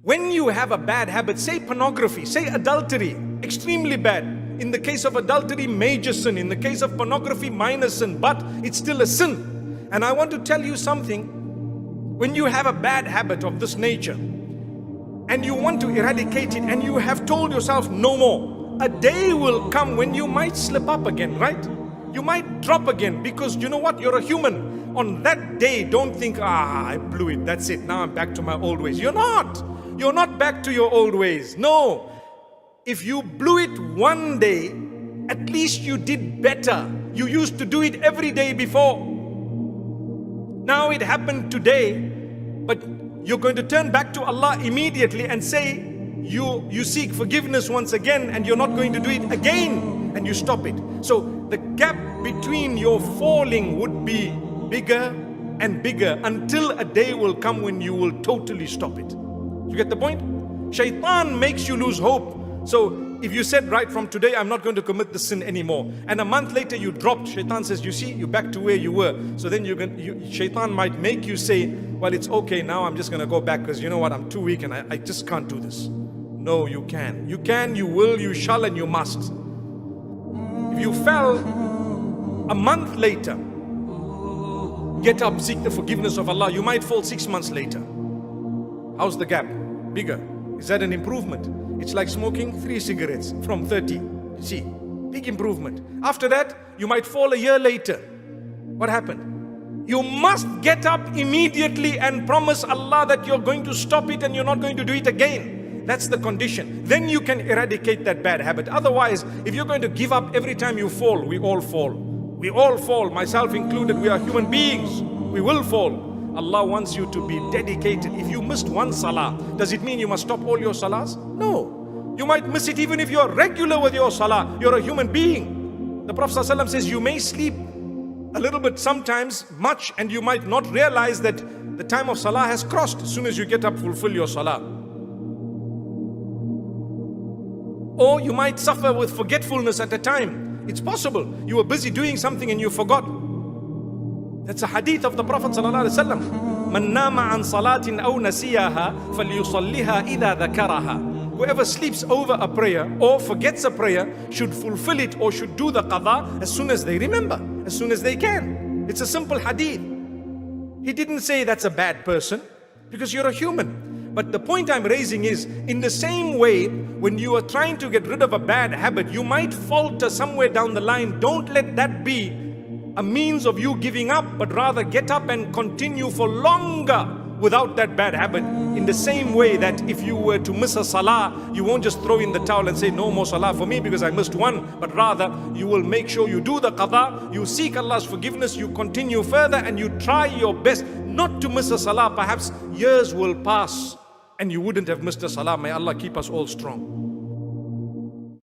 When you have a bad habit, say pornography, say adultery, extremely bad. In the case of adultery, major sin. In the case of pornography, minor sin, but it's still a sin. And I want to tell you something. When you have a bad habit of this nature and you want to eradicate it and you have told yourself no more, a day will come when you might slip up again, right? You might drop again, because you know what? You're a human. On that day, don't think, I blew it, that's it, now I'm back to my old ways. You're not. You're not back to your old ways. No. If you blew it one day, at least you did better. You used to do it every day before. Now it happened today, but you're going to turn back to Allah immediately and say, you seek forgiveness once again, and you're not going to do it again, and you stop it. So the gap between your falling would be bigger and bigger until a day will come when you will totally stop it. You get the point? Shaitan makes you lose hope. So if you said, right from today, I'm not going to commit the sin anymore, and a month later you dropped, Shaitan says, you see, you're back to where you were. So then Shaitan might make you say, well, it's okay, now I'm just going to go back, because you know what, I'm too weak and I just can't do this. No, you can. You can, you will, you shall, and you must. If you fell a month later, get up, seek the forgiveness of Allah. You might fall 6 months later. How's the gap? Bigger. Is that an improvement? It's like smoking 3 cigarettes from 30. You see, big improvement. After that, you might fall a year later. What happened? You must get up immediately and promise Allah that you're going to stop it and you're not going to do it again. That's the condition. Then you can eradicate that bad habit. Otherwise, if you're going to give up every time you fall, we all fall. We all fall, myself included. We are human beings. We will fall. Allah wants you to be dedicated. If you missed one salah, does it mean you must stop all your salahs? No. You might miss it even if you're regular with your salah. You're a human being. The Prophet ﷺ says you may sleep a little bit sometimes, much, and you might not realize that the time of salah has crossed. As soon as you get up, fulfill your salah. Or you might suffer with forgetfulness at a time. It's possible. You were busy doing something and you forgot. That's a hadith of the Prophet ﷺ. مَنْ نَامَ عَنْ صَلَاةٍ أَوْ نَسِيَهَا فَلْيُصَلِّهَا إِذَا ذَكَرَهَا. Whoever sleeps over a prayer or forgets a prayer should fulfill it or should do the qadha as soon as they remember, as soon as they can. It's a simple hadith. He didn't say that's a bad person, because you're a human. But the point I'm raising is, in the same way, when you are trying to get rid of a bad habit, you might falter somewhere down the line. Don't let that be a means of you giving up, but rather get up and continue for longer without that bad habit. In the same way that if you were to miss a salah, you won't just throw in the towel and say no more salah for me because I missed one, but rather you will make sure you do the qadha, you seek Allah's forgiveness, you continue further, and you try your best not to miss a salah. Perhaps years will pass and you wouldn't have missed a salah. May Allah keep us all strong.